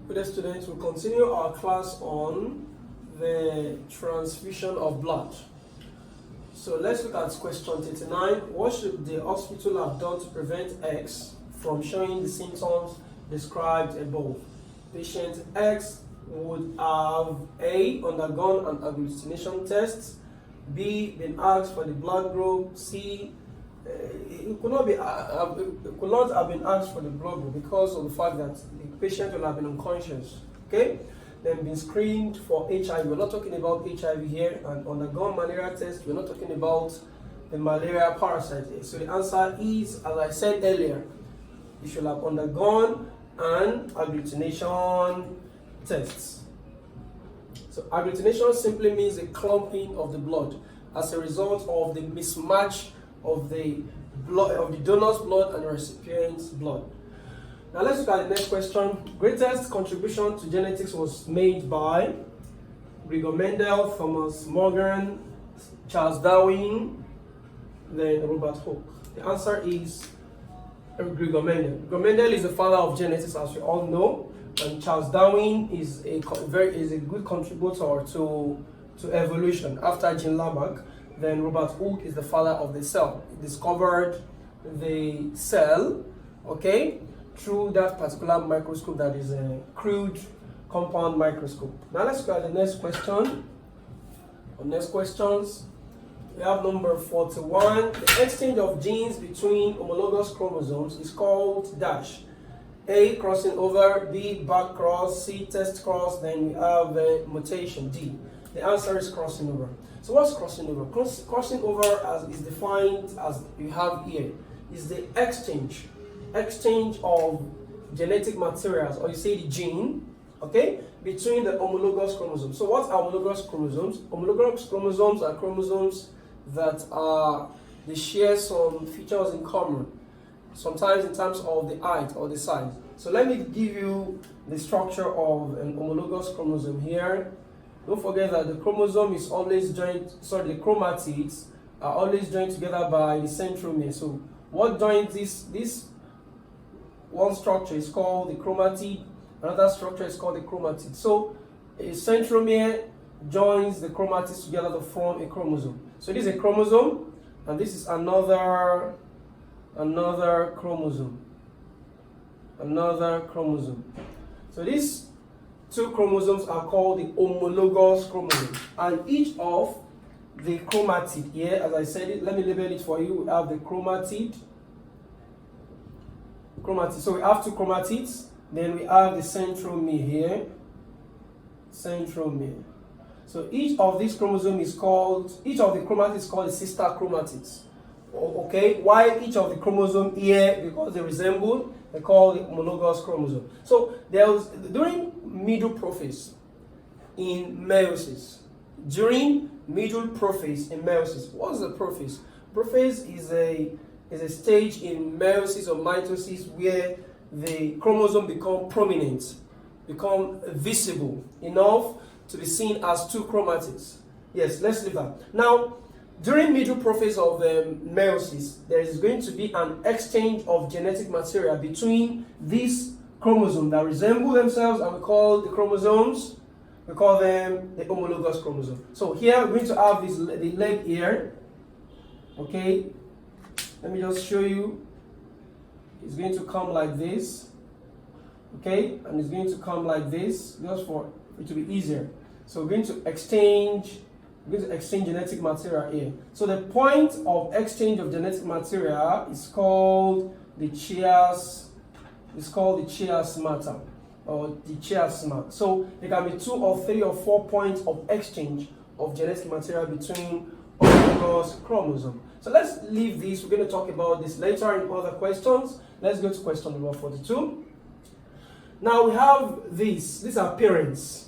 Good day, students. We'll continue our class on the transfusion of blood. So let's look at question 39. What should the hospital have done to prevent X from showing the symptoms described above? Patient X would have A. undergone an agglutination test, B. been asked for the blood group, C. It could not have been asked for the blood group because of the fact that the patient will have been unconscious. Okay, then been screened for HIV. We're not talking about HIV here, and undergone malaria test. We're not talking about the malaria parasite here. So the answer is, as I said earlier, you should have undergone an agglutination test. So agglutination simply means a clumping of the blood as a result of the mismatch of the blood, of the donor's blood and the recipient's blood. Now let's look at the next question. Greatest contribution to genetics was made by Gregor Mendel, Thomas Morgan, Charles Darwin, then Robert Hooke. The answer is Gregor Mendel. Gregor Mendel is the father of genetics, as we all know, and Charles Darwin is a good contributor to evolution after Jean Lamarck. Then Robert Hooke is the father of the cell. He discovered the cell, okay, through that particular microscope that is a crude compound microscope. Now let's go at the next question. Or next questions. We have number 41. The exchange of genes between homologous chromosomes is called dash. A, crossing over, B, back cross, C, test cross, then we have mutation, D. The answer is crossing over. So what's crossing over? Crossing over is defined as you have here, is the exchange of genetic materials, or you say the gene, okay, between the homologous chromosomes. So what are homologous chromosomes? Homologous chromosomes are chromosomes that they share some features in common, sometimes in terms of the height or the size. So let me give you the structure of an homologous chromosome here. Don't forget that the chromosome is always joined, the chromatids are always joined together by the centromere. So what joins this one structure is called the chromatid, another structure is called the chromatid. So a centromere joins the chromatids together to form a chromosome. So this is a chromosome, and this is another chromosome. So these two chromosomes are called the homologous chromosomes, and each of the chromatid here, as I said it, let me label it for you. We have the chromatid. So we have two chromatids, then we have the centromere here. Centromere. So each of these chromosomes is called, each of the chromatids is called the sister chromatids. Okay, why each of the chromosomes here? Because they resemble, they call the homologous chromosome. So there was, during middle prophase in meiosis, what's the prophase? Prophase is a stage in meiosis or mitosis where the chromosome become prominent, become visible enough to be seen as two chromatids. Yes, let's leave that. Now, during middle prophase of meiosis, there is going to be an exchange of genetic material between these chromosomes that resemble themselves, and we call the chromosomes, we call them the homologous chromosome. So here we're going to have the leg here. Okay, let me just show you. It's going to come like this. Okay, and it's going to come like this, just for it to be easier. So we're going to exchange genetic material here. So the point of exchange of genetic material is called the chiasmata, or the chiasma. So there can be 2 or 3 or 4 points of exchange of genetic material between homologous chromosomes. So let's leave this. We're going to talk about this later in other questions. Let's go to question number 42. Now we have these. These are parents.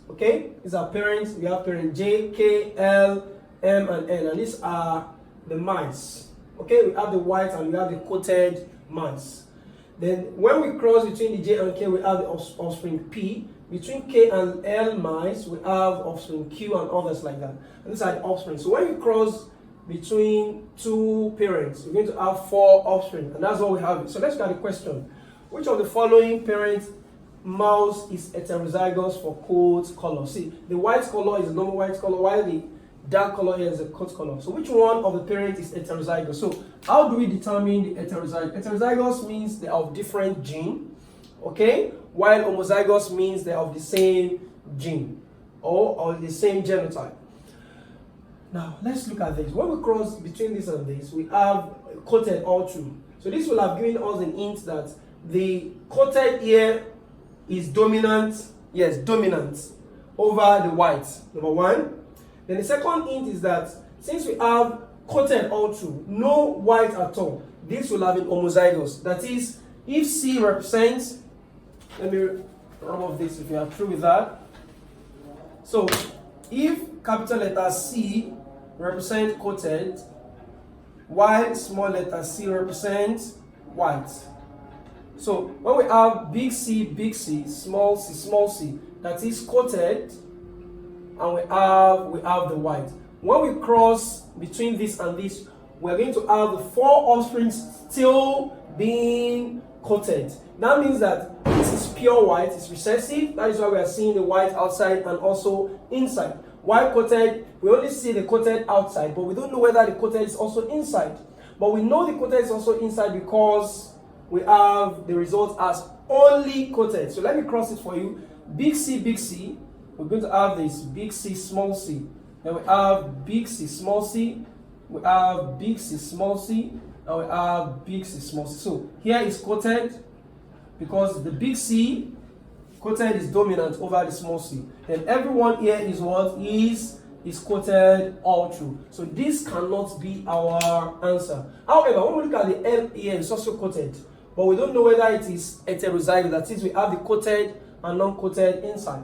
Okay, these are parents. We have parent J, K, L, M, and N, and these are the mice. Okay, we have the white and we have the coated mice. Then when we cross between the J and K, we have the offspring P. Between K and L mice, we have offspring Q and others like that. And these are the offspring. So when we cross between two parents, we're going to have 4 offspring, and that's what we have. So let's look at the question. Which of the following parents mouse is heterozygous for coat color? See, the white color is the normal white color, while the dark color here is the coat color. So which one of the parents is heterozygous? So how do we determine the heterozygous? Heterozygous means they are of different gene, okay? While homozygous means they are of the same gene or the same genotype. Now let's look at this. When we cross between this and this, we have coated all through. So this will have given us an hint that the coated here is dominant, yes, dominant over the white, number one. Then the second hint is that since we have coated all through, no white at all, this will have been homozygous. That is, if C represents, let me rub off this if you are through with that. So if capital letter C represents coated, while small letter c represents white. So when we have big C, small c, that is coated, and we have the white. When we cross between this and this, we're going to have the four offspring still being coated. That means that this is pure white, it's recessive. That is why we are seeing the white outside and also inside. While coated, we only see the coated outside, but we don't know whether the coated is also inside. But we know the coated is also inside because we have the result as only coated. So let me cross it for you. Big C, we're going to have this big C, small c. Then we have big C, small c. We have big C, small c. And we have big C, small c. So here is coated because the big C coated is dominant over the small c. Then everyone here is what is coated all through. So this cannot be our answer. However, when we look at the L here, it's also coated, but we don't know whether it is heterozygous. That is, we have the coated and non-coated inside.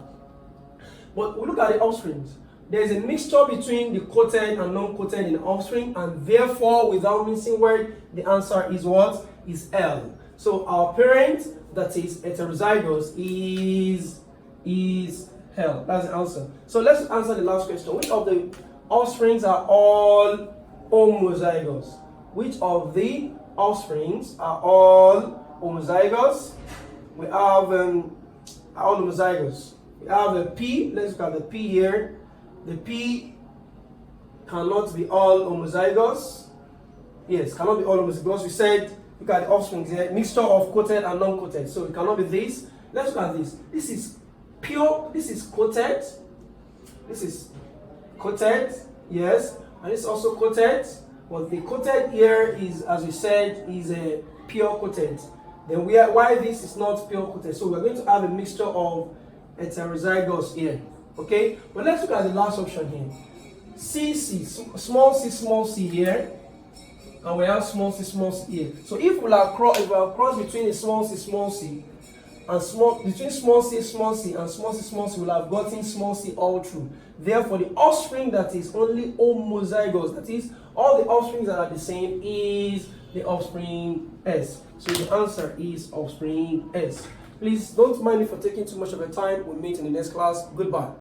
But we look at the offspring. There is a mixture between the coated and non-coated in the offspring, and therefore, without missing word, the answer is what? Is L. So our parent that is heterozygous is L. That's the answer. So let's answer the last question. Which of the offsprings are all homozygous? Which of the offsprings are all homozygous? We have all homozygous. We have the P. Let's look at the P here. The P cannot be all homozygous. Yes, cannot be all homozygous. We said, look at the offspring here, mixture of coated and non-coated. So it cannot be this. Let's look at this. This is pure, this is coated. This is coated, yes. And it's also coated. But the coated here is, as we said, is a pure coated. Then why this is not pure coated? So we're going to have a mixture of heterozygous here. Okay? But let's look at the last option here. Small c here. And we have small c here. So if we have crossed between a small c and between small c and small c, we'll have gotten small c all through. Therefore, the offspring that is only homozygous, that is, all the offsprings that are the same, is the offspring S. So the answer is offspring S. Please don't mind me for taking too much of your time. We'll meet in the next class. Goodbye.